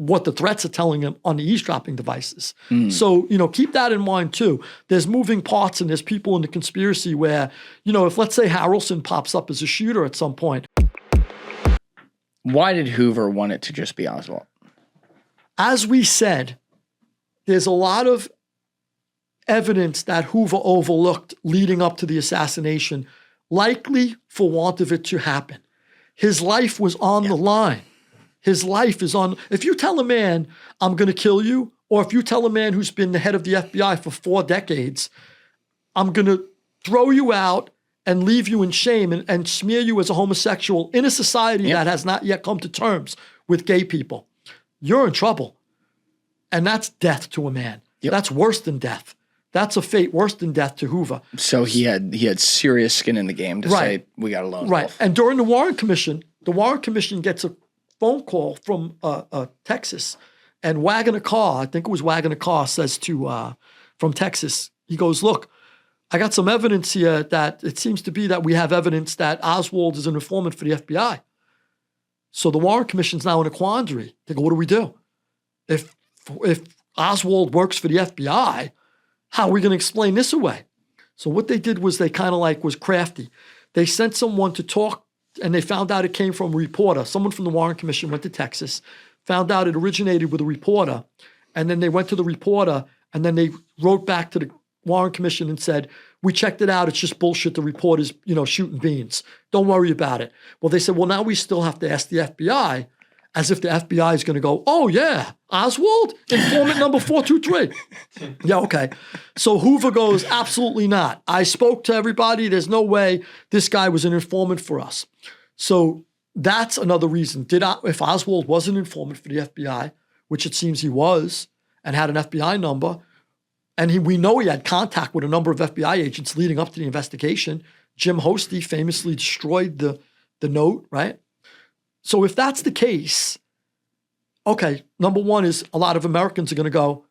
what the threats are telling him on the eavesdropping devices. So, keep that in mind too. There's moving parts and there's people in the conspiracy where, if let's say Harrelson pops up as a shooter at some point. Why did Hoover want it to just be Oswald? As we said, there's a lot of evidence that Hoover overlooked leading up to the assassination, likely for want of it to happen. His life was on the line. His life is on. If you tell a man, I'm going to kill you, or if you tell a man who's been the head of the FBI for 4 decades, I'm going to throw you out and leave you in shame and smear you as a homosexual in a society that has not yet come to terms with gay people, you're in trouble. And that's death to a man. That's worse than death. That's a fate worse than death to Hoover. So he had serious skin in the game to say, we got a lone wolf. And during the Warren Commission gets a phone call from Texas, and Wagoner Carr, I think it was Wagoner Carr, says to, from Texas, he goes, look, I got some evidence here that it seems to be that we have evidence that Oswald is an informant for the FBI. So the Warren Commission's now in a quandary. They go, what do we do? If Oswald works for the FBI, how are we going to explain this away? So what they did was they kind of was crafty. They sent someone to talk, and they found out it came from a reporter. Someone from the Warren Commission went to Texas, found out it originated with a reporter, and then they went to the reporter, and then they wrote back to the Warren Commission and said, we checked it out. It's just bullshit. The reporter's, shooting beans. Don't worry about it. Well, they said, well, now we still have to ask the FBI, as if the FBI is going to go, oh, yeah, Oswald, informant number 423. Yeah, okay. So Hoover goes, absolutely not. I spoke to everybody. There's no way this guy was an informant for us. So that's another reason. If Oswald was an informant for the FBI, which it seems he was, and had an FBI number, and we know he had contact with a number of FBI agents leading up to the investigation. Jim Hosty famously destroyed the note, right? So if that's the case, okay, number one is a lot of Americans are going to go,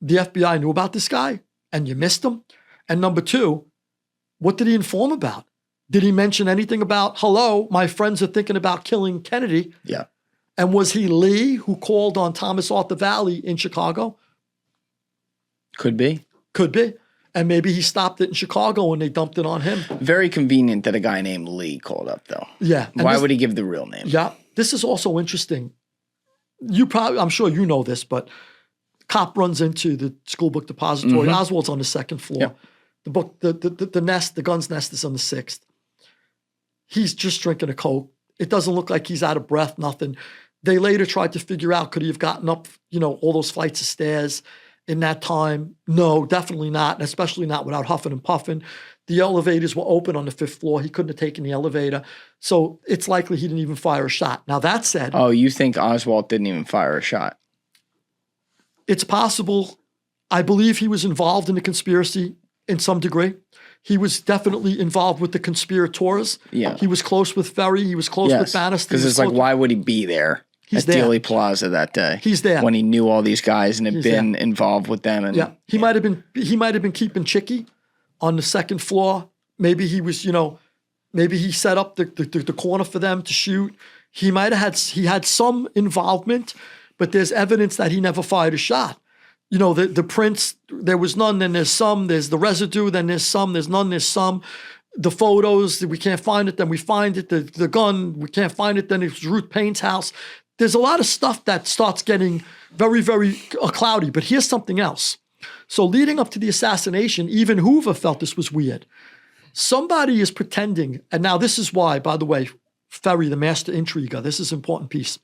the FBI knew about this guy and you missed him. And number two, what did he inform about? Did he mention anything about, hello, my friends are thinking about killing Kennedy? Yeah. And was he Lee who called on Thomas Arthur Valley in Chicago? Could be. Could be. And maybe he stopped it in Chicago and they dumped it on him. Very convenient that a guy named Lee called up, though. Yeah. Why would he give the real name? Yeah. This is also interesting. I'm sure you know this, but cop runs into the school book depository. Oswald's on the 2nd floor. Yep. The book, the gun's nest is on the 6th. He's just drinking a Coke. It doesn't look like he's out of breath, nothing. They later tried to figure out, could he have gotten up, all those flights of stairs in that time? No, definitely not, and especially not without huffing and puffing. The elevators were open on the 5th floor. He couldn't have taken the elevator. So it's likely he didn't even fire a shot. Now, that said... Oh, you think Oswald didn't even fire a shot? It's possible. I believe he was involved in the conspiracy in some degree. He was definitely involved with the conspirators. Yeah. He was close with Ferry. He was close with Bannister. Because it's like, why would he be there? He's at Dealey Plaza that day. He's there when he knew all these guys and had been involved with them. And yeah, he might have been keeping Chicky on the 2nd floor. Maybe he was, maybe he set up the corner for them to shoot. He had some involvement, but there's evidence that he never fired a shot. The prints, there was none, then there's some. There's the residue, then there's some. There's none, there's some. The photos, we can't find it, then we find it. The gun, we can't find it, then it's Ruth Payne's house. There's a lot of stuff that starts getting very, very cloudy. But here's something else. So leading up to the assassination, even Hoover felt this was weird. Somebody is pretending, and now this is why, by the way, Ferry, the master intriguer, this is an important piece.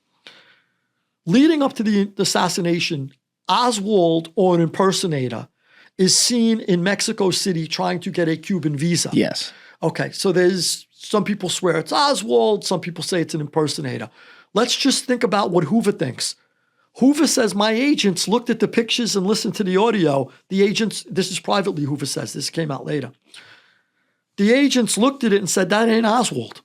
Leading up to the assassination, Oswald, or an impersonator, is seen in Mexico City trying to get a Cuban visa. Yes. Okay, so there's some people swear it's Oswald, some people say it's an impersonator. Let's just think about what Hoover thinks. Hoover says, my agents looked at the pictures and listened to the audio. The agents, this is privately, Hoover says, this came out later. The agents looked at it and said, that ain't Oswald.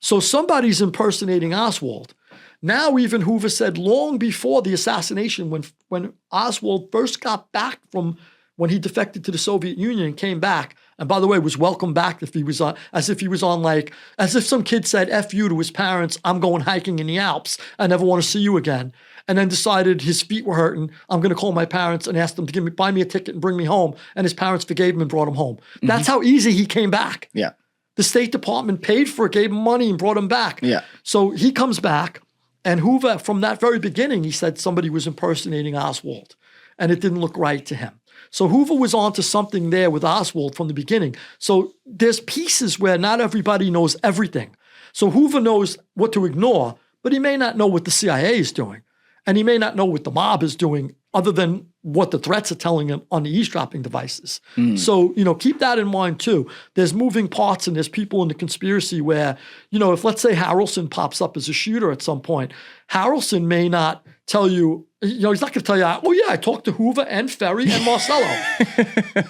So somebody's impersonating Oswald. Now even Hoover said long before the assassination, when Oswald first got back from when he defected to the Soviet Union and came back, and by the way, was welcomed back as if some kid said F you to his parents, I'm going hiking in the Alps, I never want to see you again. And then decided his feet were hurting, I'm going to call my parents and ask them to buy me a ticket and bring me home. And his parents forgave him and brought him home. Mm-hmm. That's how easy he came back. Yeah. The State Department paid for it, gave him money and brought him back. Yeah. So he comes back, and Hoover, from that very beginning, he said somebody was impersonating Oswald, and it didn't look right to him. So Hoover was onto something there with Oswald from the beginning. So there's pieces where not everybody knows everything. So Hoover knows what to ignore, but he may not know what the CIA is doing. And he may not know what the mob is doing other than what the threats are telling him on the eavesdropping devices. So, keep that in mind too. There's moving parts and there's people in the conspiracy where, if let's say Harrelson pops up as a shooter at some point, Harrelson may not tell you, he's not going to tell you, oh yeah, I talked to Hoover and Ferry and Marcello.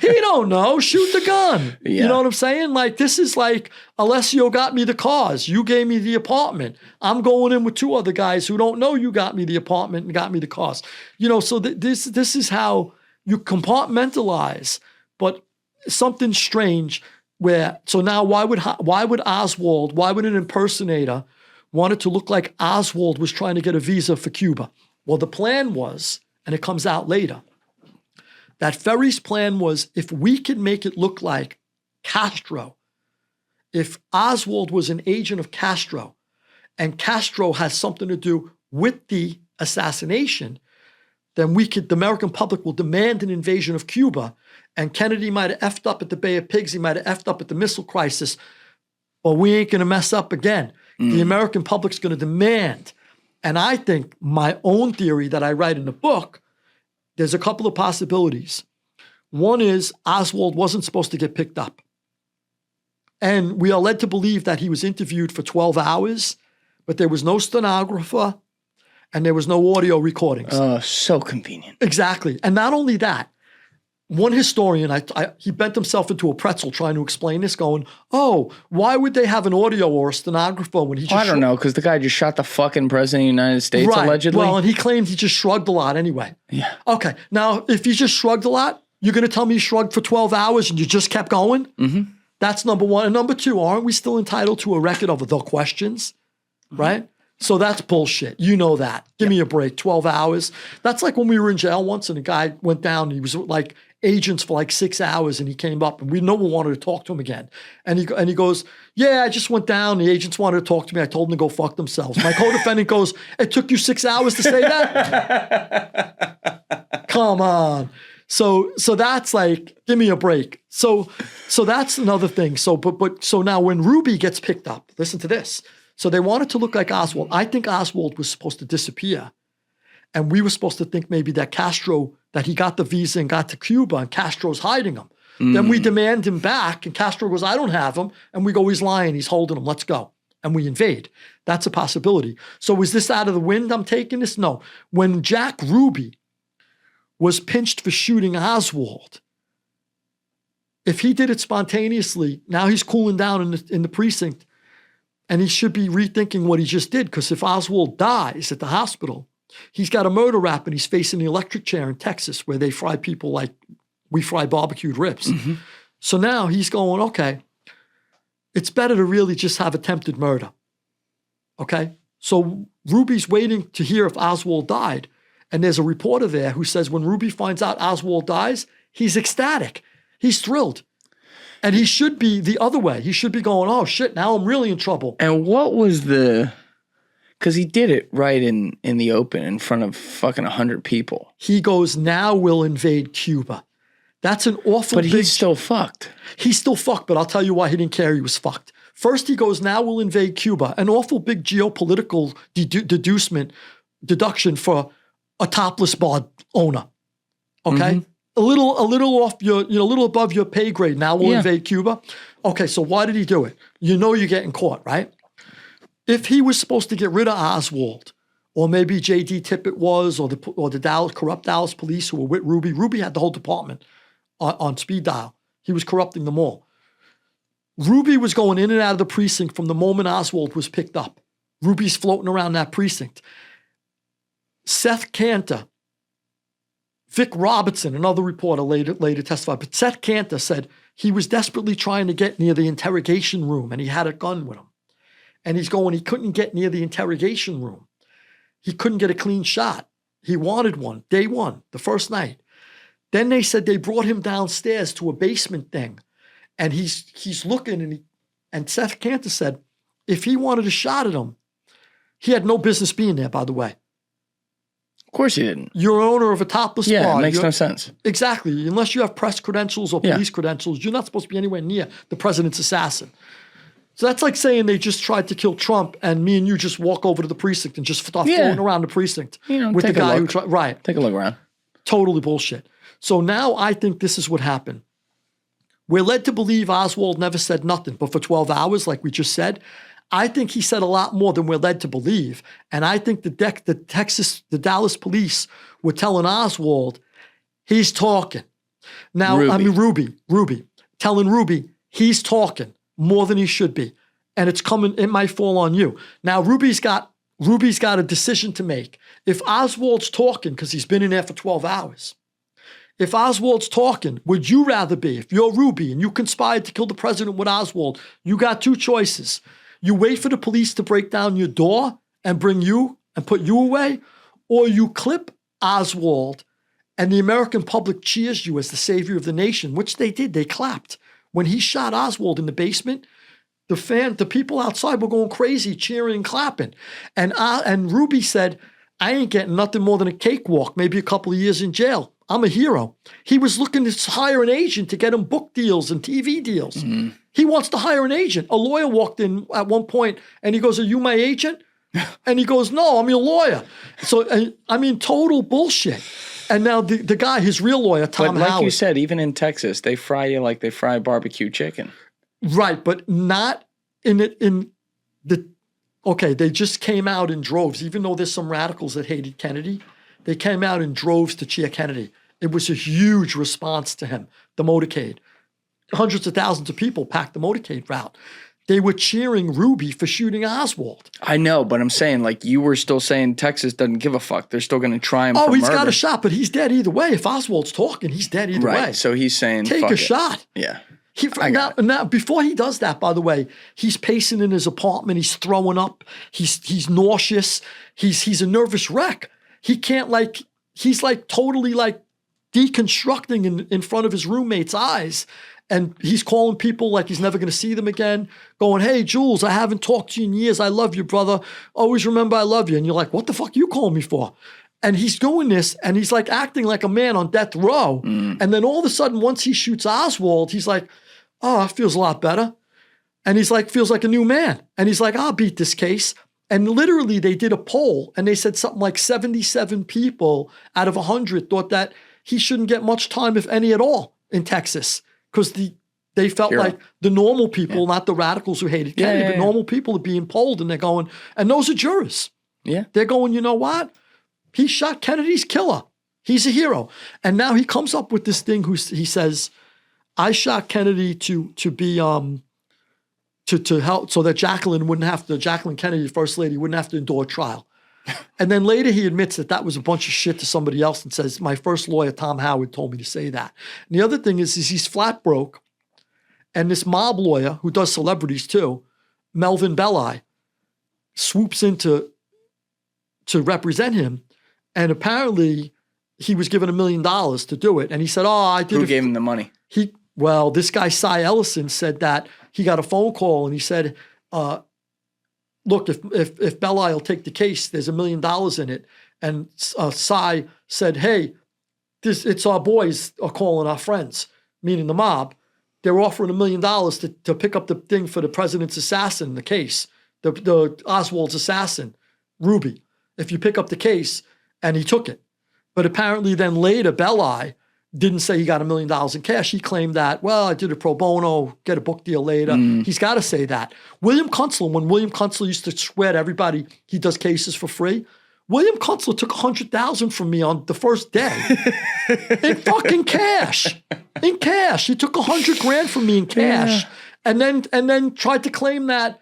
He don't know, shoot the gun. Yeah. You know what I'm saying? Like, this is like, Alessio got me the cars, you gave me the apartment. I'm going in with 2 other guys who don't know you got me the apartment and got me the cars. So this is how you compartmentalize, but something strange where, so now why would an impersonator want it to look like Oswald was trying to get a visa for Cuba? Well, the plan was, and it comes out later, that Ferry's plan was, if we can make it look like Castro, if Oswald was an agent of Castro, and Castro has something to do with the assassination, then the American public will demand an invasion of Cuba, and Kennedy might have effed up at the Bay of Pigs, he might have effed up at the missile crisis, but we ain't going to mess up again. The American public's going to demand. And I think my own theory that I write in the book, there's a couple of possibilities. One is Oswald wasn't supposed to get picked up. And we are led to believe that he was interviewed for 12 hours, but there was no stenographer and there was no audio recordings. Oh, so convenient. Exactly. And not only that, one historian, he bent himself into a pretzel trying to explain this, going, oh, why would they have an audio or a stenographer when he just... I don't know, because the guy just shot the fucking president of the United States, right, allegedly. Well, and he claimed he just shrugged a lot anyway. Yeah. Okay, now, if he just shrugged a lot, you're going to tell me he shrugged for 12 hours and you just kept going? Mm-hmm. That's number one. And number two, aren't we still entitled to a record of the questions, right? So that's bullshit. You know that. Give me a break. 12 hours. That's like when we were in jail once and a guy went down and he was like agents for like 6 hours and he came up and no one wanted to talk to him again. And he goes, yeah, I just went down. The agents wanted to talk to me. I told them to go fuck themselves. My co-defendant goes, it took you 6 hours to say that? Come on. So that's like, give me a break. So that's another thing. So now when Ruby gets picked up, listen to this. So they want it to look like Oswald. I think Oswald was supposed to disappear. And we were supposed to think maybe that that he got the visa and got to Cuba and Castro's hiding him. Then we demand him back and Castro goes, I don't have him. And we go, he's lying, he's holding him, let's go. And we invade. That's a possibility. So is this out of the wind I'm taking this? No. When Jack Ruby was pinched for shooting Oswald, if he did it spontaneously, now he's cooling down in the precinct and he should be rethinking what he just did, because if Oswald dies at the hospital, he's got a murder rap and he's facing the electric chair in Texas where they fry people like we fry barbecued ribs. Mm-hmm. So now he's going, okay, it's better to really just have attempted murder. Okay? So Ruby's waiting to hear if Oswald died. And there's a reporter there who says when Ruby finds out Oswald dies, he's ecstatic. He's thrilled. And he should be the other way. He should be going, oh shit, now I'm really in trouble. And what was because he did it right in the open in front of fucking 100 people. He goes, now we'll invade Cuba. That's an awful But he's still fucked. He's still fucked, but I'll tell you why he didn't care he was fucked. First he goes, now we'll invade Cuba. An awful big geopolitical deduction for a topless bar owner. Okay? Mm-hmm. A little off your, a little above your pay grade. Now we'll invade Cuba. Okay, so why did he do it? You know you're getting caught, right? If he was supposed to get rid of Oswald, or maybe J.D. Tippett was, or the corrupt Dallas police who were with Ruby. Ruby had the whole department on speed dial. He was corrupting them all. Ruby was going in and out of the precinct from the moment Oswald was picked up. Ruby's floating around that precinct. Seth Cantor Vic Robertson, another reporter, later testified. But Seth Cantor said he was desperately trying to get near the interrogation room, and he had a gun with him. And he couldn't get near the interrogation room. He couldn't get a clean shot. He wanted one, day one, the first night. Then they said they brought him downstairs to a basement thing. And he's looking, and Seth Cantor said if he wanted a shot at him, he had no business being there, by the way. Of course he didn't. You're owner of a topless bar. Yeah, it makes no sense. Exactly. Unless you have press credentials or police credentials, you're not supposed to be anywhere near the president's assassin. So that's like saying they just tried to kill Trump and me and you just walk over to the precinct and just start floating around the precinct with the guy who tried. Right. Take a look around. Totally bullshit. So now I think this is what happened. We're led to believe Oswald never said nothing, but for 12 hours, like we just said, I think he said a lot more than we're led to believe. And I think the Dallas police were telling Oswald, he's talking. Now, Ruby. I mean, Ruby, telling Ruby, he's talking more than he should be. And it might fall on you. Now, Ruby's got a decision to make. If Oswald's talking, because he's been in there for 12 hours, if Oswald's talking, would you rather be, if you're Ruby and you conspired to kill the president with Oswald, you got two choices. You wait for the police to break down your door and bring you and put you away, or you clip Oswald and the American public cheers you as the savior of the nation, which they did. They clapped. When he shot Oswald in the basement, the people outside were going crazy, cheering and clapping. And Ruby said, I ain't getting nothing more than a cakewalk, maybe a couple of years in jail. I'm a hero. He was looking to hire an agent to get him book deals and TV deals. Mm-hmm. He wants to hire an agent. A lawyer walked in at one point and he goes, are you my agent? And he goes, no, I'm your lawyer. So, I mean, total bullshit. And now the guy, his real lawyer, Tom Howard. Howard. You said, even in Texas, they fry you like they fry barbecue chicken. Right, but not they just came out in droves. Even though there's some radicals that hated Kennedy, they came out in droves to cheer Kennedy. It was a huge response to him, the motorcade. Hundreds of thousands of people packed the motorcade route. They were cheering Ruby for shooting Oswald. I know, but I'm saying, like, you were still saying Texas doesn't give a fuck. They're still going to try him for he's murder. got a shot, but he's dead either way. If Oswald's talking, he's dead either way. Right, so he's saying, take fuck a it. shot. Yeah. Now, before he does that, by the way, he's pacing in his apartment. He's throwing up. He's nauseous. He's a nervous wreck. He can't he's totally deconstructing in front of his roommate's eyes. And he's calling people like he's never going to see them again, going, hey, Jules, I haven't talked to you in years. I love you, brother. Always remember I love you. And you're like, what the fuck you calling me for? And he's doing this, and he's acting like a man on death row. Mm. And then all of a sudden, once he shoots Oswald, he's like, oh, that feels a lot better. And he's feels like a new man. And he's like, I'll beat this case. And literally, they did a poll, and they said something like 77 people out of 100 thought that he shouldn't get much time, if any at all, in Texas. Because they felt like the normal people, not the radicals who hated Kennedy, but normal people are being polled, and they're going, and those are jurors. Yeah. They're going, you know what? He shot Kennedy's killer. He's a hero. And now he comes up with this thing he says, I shot Kennedy to help so that Jacqueline Kennedy, First Lady, wouldn't have to endure trial. And then later he admits that was a bunch of shit to somebody else and says, my first lawyer, Tom Howard, told me to say that. And the other thing is he's flat broke. And this mob lawyer, who does celebrities too, Melvin Belli, swoops in to represent him. And apparently he was given $1 million to do it. And he said, I did it. Who gave him the money? This guy, Cy Ellison, said that he got a phone call and he said, look, if Belli will take the case, there's $1 million in it. And Cy said, hey, it's our boys are calling our friends, meaning the mob. They're offering $1 million to pick up the thing for the president's assassin, the case, the Oswald's assassin, Ruby. If you pick up the case, and he took it. But apparently then later, Belli didn't say he got $1 million in cash. He claimed that, well, I did it pro bono, get a book deal later. He's got to say that. William Kunstler, when William Kunstler used to swear to everybody he does cases for free, William Kunstler took $100,000 from me on the first day. In fucking cash. In cash. He took $100,000 from me in cash. Yeah. And then tried to claim that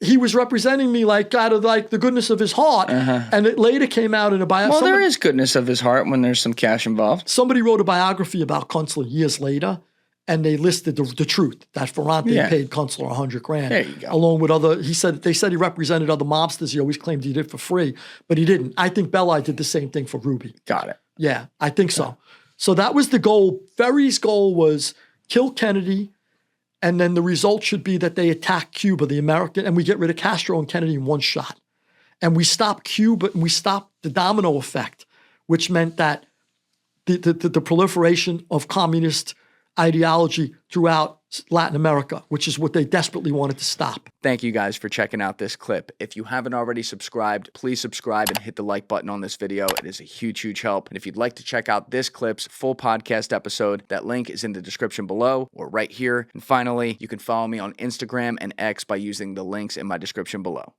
he was representing me like out of like the goodness of his heart. And it later came out in a biography. Well, there is goodness of his heart when there's some cash involved. Somebody wrote a biography about Kunstler years later, and they listed the truth that Ferrante paid Kunstler $100,000. There you go. Along with other, they said he represented other mobsters. He always claimed he did it for free, but he didn't. I think Belli did the same thing for Ruby. Got it. Yeah, I think so. So that was the goal. Ferry's goal was kill Kennedy, and then the result should be that they attack Cuba, the American, and we get rid of Castro and Kennedy in one shot. And we stop Cuba, and we stop the domino effect, which meant that the proliferation of communist ideology throughout Latin America, which is what they desperately wanted to stop. Thank you guys for checking out this clip. If you haven't already subscribed, please subscribe and hit the like button on this video. It is a huge, huge help. And if you'd like to check out this clip's full podcast episode, that link is in the description below or right here. And finally, you can follow me on Instagram and X by using the links in my description below.